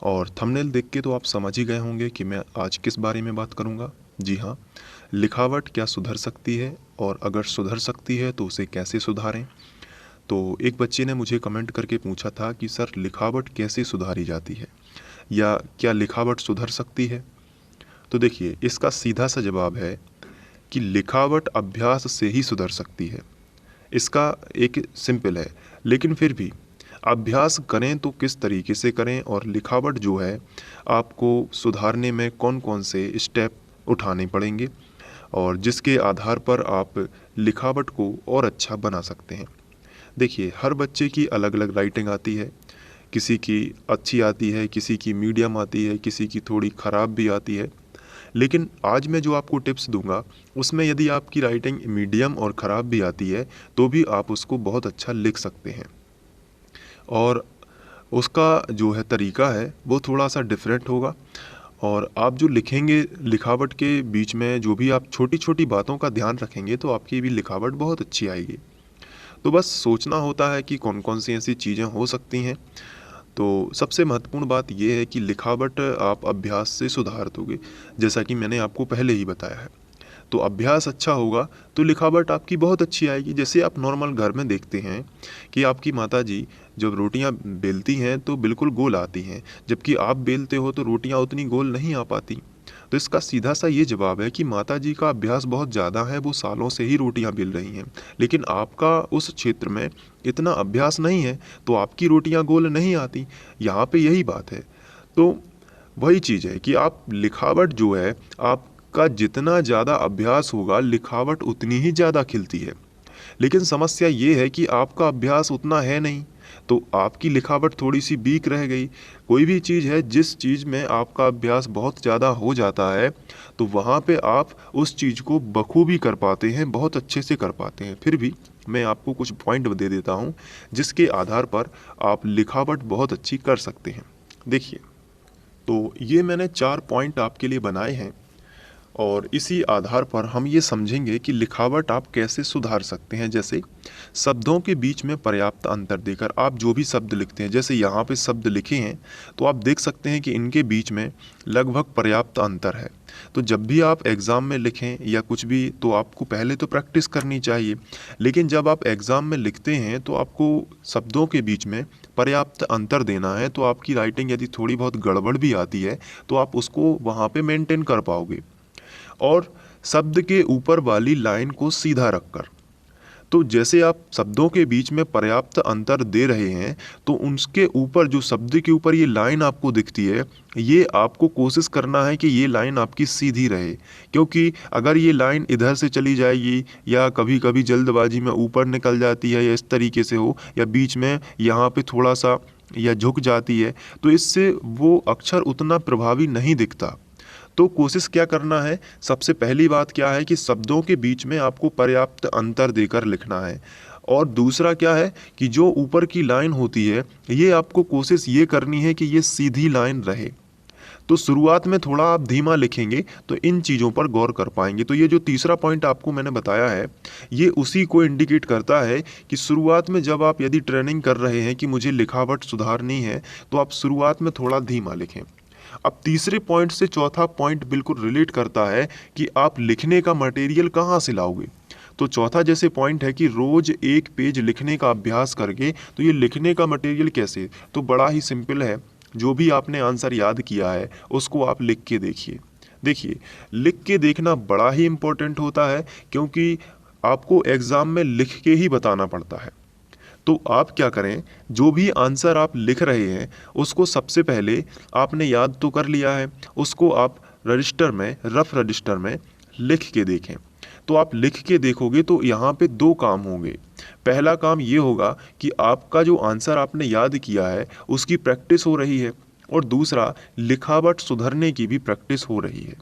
और थंबनेल देख के तो आप समझ ही गए होंगे कि मैं आज किस बारे में बात करूंगा। जी हाँ, लिखावट क्या सुधर सकती है और अगर सुधर सकती है तो उसे कैसे सुधारें। तो एक बच्चे ने मुझे कमेंट करके पूछा था कि सर लिखावट कैसे सुधारी जाती है या क्या लिखावट सुधर सकती है। तो देखिए, इसका सीधा सा जवाब है कि लिखावट अभ्यास से ही सुधर सकती है। इसका एक सिंपल है, लेकिन फिर भी अभ्यास करें तो किस तरीके से करें और लिखावट जो है आपको सुधारने में कौन कौन से स्टेप उठाने पड़ेंगे और जिसके आधार पर आप लिखावट को और अच्छा बना सकते हैं। देखिए, हर बच्चे की अलग अलग राइटिंग आती है। किसी की अच्छी आती है, किसी की मीडियम आती है, किसी की थोड़ी ख़राब भी आती है। लेकिन आज मैं जो आपको टिप्स दूंगा उसमें यदि आपकी राइटिंग मीडियम और ख़राब भी आती है तो भी आप उसको बहुत अच्छा लिख सकते हैं। और उसका जो है तरीका है वो थोड़ा सा डिफरेंट होगा। और आप जो लिखेंगे, लिखावट के बीच में जो भी आप छोटी छोटी बातों का ध्यान रखेंगे तो आपकी भी लिखावट बहुत अच्छी आएगी। तो बस सोचना होता है कि कौन कौन सी ऐसी चीज़ें हो सकती हैं। तो सबसे महत्वपूर्ण बात यह है कि लिखावट आप अभ्यास से सुधार दोगे, जैसा कि मैंने आपको पहले ही बताया है। तो अभ्यास अच्छा होगा तो लिखावट आपकी बहुत अच्छी आएगी। जैसे आप नॉर्मल घर में देखते हैं कि आपकी माताजी जब रोटियां बेलती हैं तो बिल्कुल गोल आती हैं, जबकि आप बेलते हो तो रोटियां उतनी गोल नहीं आ पाती। तो इसका सीधा सा ये जवाब है कि माताजी का अभ्यास बहुत ज़्यादा है, वो सालों से ही रोटियां बेल रही हैं। लेकिन आपका उस क्षेत्र में इतना अभ्यास नहीं है तो आपकी रोटियां गोल नहीं आती। यहाँ पे यही बात है। तो वही चीज़ है कि आप लिखावट जो है, आपका जितना ज़्यादा अभ्यास होगा लिखावट उतनी ही ज़्यादा खिलती है। लेकिन समस्या ये है कि आपका अभ्यास उतना है नहीं, तो आपकी लिखावट थोड़ी सी वीक रह गई। कोई भी चीज़ है, जिस चीज़ में आपका अभ्यास बहुत ज़्यादा हो जाता है तो वहाँ पे आप उस चीज़ को बखूबी कर पाते हैं, बहुत अच्छे से कर पाते हैं। फिर भी मैं आपको कुछ पॉइंट दे देता हूँ जिसके आधार पर आप लिखावट बहुत अच्छी कर सकते हैं। देखिए, तो ये मैंने 4 पॉइंट आपके लिए बनाए हैं और इसी आधार पर हम ये समझेंगे कि लिखावट आप कैसे सुधार सकते हैं। जैसे शब्दों के बीच में पर्याप्त अंतर देकर आप जो भी शब्द लिखते हैं, जैसे यहाँ पे शब्द लिखे हैं तो आप देख सकते हैं कि इनके बीच में लगभग पर्याप्त अंतर है। तो जब भी आप एग्ज़ाम में लिखें या कुछ भी, तो आपको पहले तो प्रैक्टिस करनी चाहिए। लेकिन जब आप एग्ज़ाम में लिखते हैं तो आपको शब्दों के बीच में पर्याप्त अंतर देना है। तो आपकी राइटिंग यदि थोड़ी बहुत गड़बड़ भी आती है तो आप उसको वहाँ पे मेंटेन कर पाओगे। और शब्द के ऊपर वाली लाइन को सीधा रखकर, तो जैसे आप शब्दों के बीच में पर्याप्त अंतर दे रहे हैं तो उसके ऊपर जो शब्द के ऊपर ये लाइन आपको दिखती है, ये आपको कोशिश करना है कि ये लाइन आपकी सीधी रहे। क्योंकि अगर ये लाइन इधर से चली जाएगी या कभी कभी जल्दबाजी में ऊपर निकल जाती है या इस तरीके से हो या बीच में यहाँ पे थोड़ा सा या झुक जाती है, तो इससे वो अक्षर उतना प्रभावी नहीं दिखता। तो कोशिश क्या करना है, सबसे पहली बात क्या है कि शब्दों के बीच में आपको पर्याप्त अंतर देकर लिखना है। और दूसरा क्या है कि जो ऊपर की लाइन होती है ये आपको कोशिश ये करनी है कि ये सीधी लाइन रहे। तो शुरुआत में थोड़ा आप धीमा लिखेंगे तो इन चीज़ों पर गौर कर पाएंगे। तो ये जो तीसरा पॉइंट आपको मैंने बताया है ये उसी को इंडिकेट करता है कि शुरुआत में जब आप यदि ट्रेनिंग कर रहे हैं कि मुझे लिखावट सुधारनी है तो आप शुरुआत में थोड़ा धीमा लिखें। अब तीसरे पॉइंट से चौथा पॉइंट बिल्कुल रिलेट करता है कि आप लिखने का मटेरियल कहाँ से लाओगे। तो चौथा जैसे पॉइंट है कि रोज एक पेज लिखने का अभ्यास करके, तो ये लिखने का मटेरियल कैसे, तो बड़ा ही सिंपल है। जो भी आपने आंसर याद किया है उसको आप लिख के देखिए। देखिए, लिख के देखना बड़ा ही इम्पोर्टेंट होता है क्योंकि आपको एग्ज़ाम में लिख के ही बताना पड़ता है। तो आप क्या करें, जो भी आंसर आप लिख रहे हैं उसको सबसे पहले आपने याद तो कर लिया है, उसको आप रजिस्टर में, रफ रजिस्टर में लिख के देखें। तो आप लिख के देखोगे तो यहाँ पे दो काम होंगे। पहला काम ये होगा कि आपका जो आंसर आपने याद किया है उसकी प्रैक्टिस हो रही है और दूसरा लिखावट सुधरने की भी प्रैक्टिस हो रही है।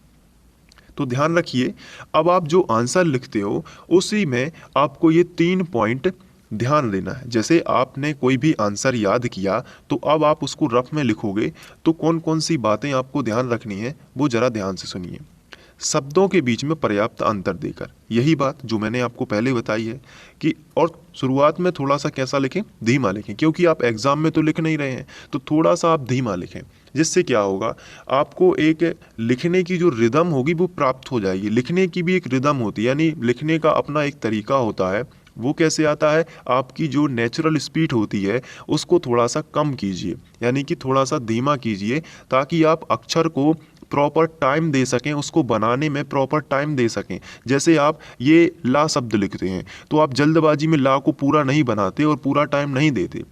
तो ध्यान रखिए, अब आप जो आंसर लिखते हो उसी में आपको ये 3 पॉइंट ध्यान देना है। जैसे आपने कोई भी आंसर याद किया तो अब आप उसको रफ में लिखोगे तो कौन कौन सी बातें आपको ध्यान रखनी है वो ज़रा ध्यान से सुनिए। शब्दों के बीच में पर्याप्त अंतर देकर। यही बात जो मैंने आपको पहले बताई है कि और शुरुआत में थोड़ा सा कैसा लिखें, धीमा लिखें, क्योंकि आप एग्जाम में तो लिख नहीं रहे हैं, तो थोड़ा सा आप धीमा लिखें। जिससे क्या होगा, आपको एक लिखने की जो रिदम होगी वो प्राप्त हो जाएगी। लिखने की भी एक रिदम होती है, यानी लिखने का अपना एक तरीका होता है। वो कैसे आता है, आपकी जो नेचुरल स्पीड होती है उसको थोड़ा सा कम कीजिए, यानी कि थोड़ा सा धीमा कीजिए, ताकि आप अक्षर को प्रॉपर टाइम दे सकें, उसको बनाने में प्रॉपर टाइम दे सकें। जैसे आप ये ला शब्द लिखते हैं तो आप जल्दबाजी में ला को पूरा नहीं बनाते और पूरा टाइम नहीं देते,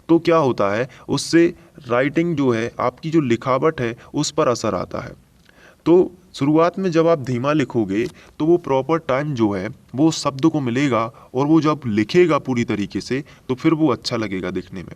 तो क्या होता है, उससे राइटिंग जो है, आपकी जो लिखावट है उस पर असर आता है। तो शुरुआत में जब आप धीमा लिखोगे तो वो प्रॉपर टाइम जो है वो शब्द को मिलेगा, और वो जब लिखेगा पूरी तरीके से तो फिर वो अच्छा लगेगा दिखने में।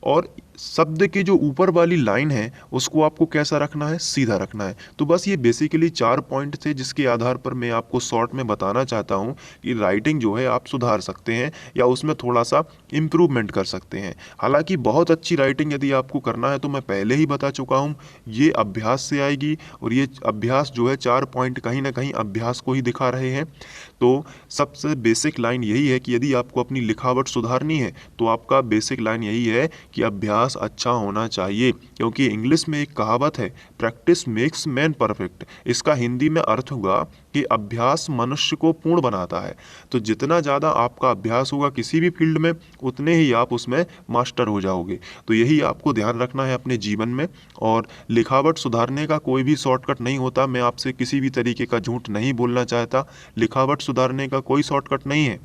और शब्द के जो ऊपर वाली लाइन है उसको आपको कैसा रखना है, सीधा रखना है। तो बस ये बेसिकली 4 पॉइंट थे जिसके आधार पर मैं आपको शॉर्ट में बताना चाहता हूँ कि राइटिंग जो है आप सुधार सकते हैं या उसमें थोड़ा सा इम्प्रूवमेंट कर सकते हैं। हालांकि बहुत अच्छी राइटिंग यदि आपको करना है तो मैं पहले ही बता चुका हूँ, ये अभ्यास से आएगी, और ये अभ्यास जो है 4 पॉइंट कहीं ना कहीं अभ्यास को ही दिखा रहे हैं। तो सबसे बेसिक लाइन यही है कि यदि आपको अपनी लिखावट सुधारनी है तो आपका बेसिक लाइन यही है कि अभ्यास अच्छा होना चाहिए, क्योंकि इंग्लिश में एक कहावत है, प्रैक्टिस मेक्स मैन परफेक्ट। इसका हिंदी में अर्थ होगा कि अभ्यास मनुष्य को पूर्ण बनाता है। तो जितना ज़्यादा आपका अभ्यास होगा किसी भी फील्ड में, उतने ही आप उसमें मास्टर हो जाओगे। तो यही आपको ध्यान रखना है अपने जीवन में। और लिखावट सुधारने का कोई भी शॉर्टकट नहीं होता, मैं आपसे किसी भी तरीके का झूठ नहीं बोलना चाहता। लिखावट सुधारने का कोई शॉर्टकट नहीं है,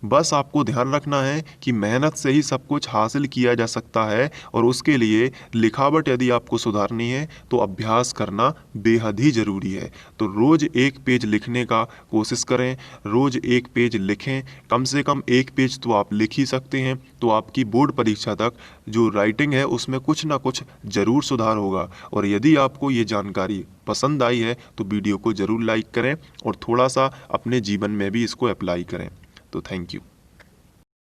बस आपको ध्यान रखना है कि मेहनत से ही सब कुछ हासिल किया जा सकता है, और उसके लिए लिखावट यदि आपको सुधारनी है तो अभ्यास करना बेहद ही ज़रूरी है। तो रोज़ एक पेज लिखने का कोशिश करें, रोज़ एक पेज लिखें, कम से कम एक पेज तो आप लिख ही सकते हैं। तो आपकी बोर्ड परीक्षा तक जो राइटिंग है उसमें कुछ ना कुछ ज़रूर सुधार होगा। और यदि आपको ये जानकारी पसंद आई है तो वीडियो को ज़रूर लाइक करें और थोड़ा सा अपने जीवन में भी इसको अप्लाई करें। तो थैंक यू।